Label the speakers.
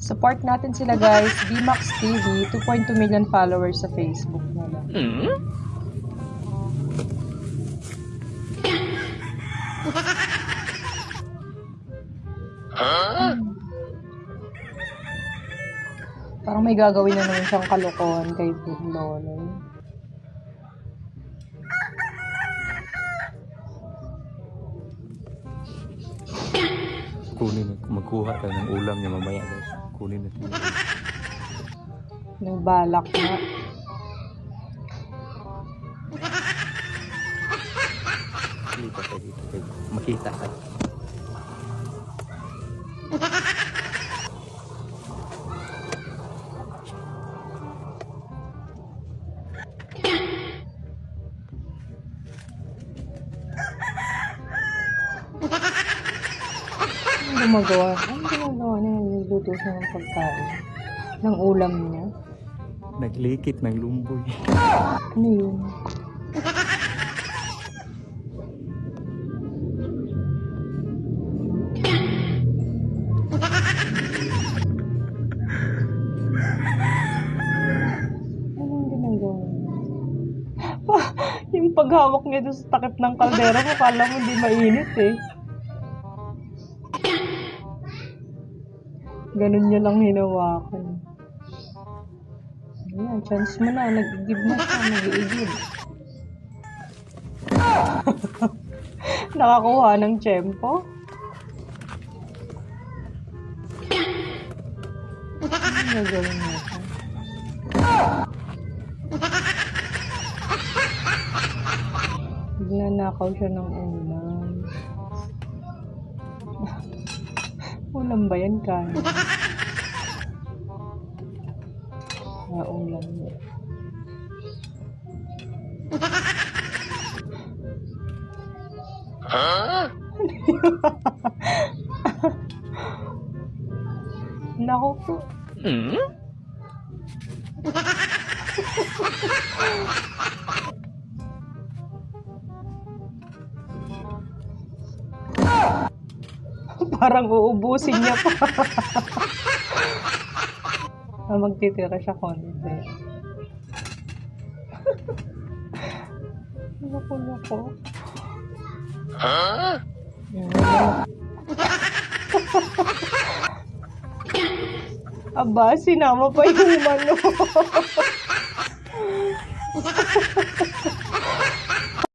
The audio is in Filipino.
Speaker 1: Support natin sila guys. BMAX TV, 2.2 million followers sa Facebook nila. Parang may gagawin na naman siyang kalokohan kay Lolo.
Speaker 2: Kunin, magkuha tayo ng ulam niya mamaya guys. Kunin natin.
Speaker 1: May balak na.
Speaker 2: Dito tayo, dito tayo. Makita tayo.
Speaker 1: Ang gumagawa? Ang ginagawa niya? Niluluto siya ng pagkain. Ng ulam niya.
Speaker 2: Naglikit ng lumboy.
Speaker 1: Ano yun? Anong ginagawa niya? Yung paghawak niya doon sa takip ng kaldera ko, kala mo hindi mainit eh. Ganun niya lang hinawakan. Ayan, chance mo na. Nag-igib na siya. Nag-iigib. Nakakuha ng tiyempo. Ano nagawin niya? Nagnanakaw siya ng ulam. Ulam ba yan kaya? Ulam niya. Naku po. Parang uubusin niya pa. Magtitira siya konti. Loko-loko. Aba, sinama pa yung manok.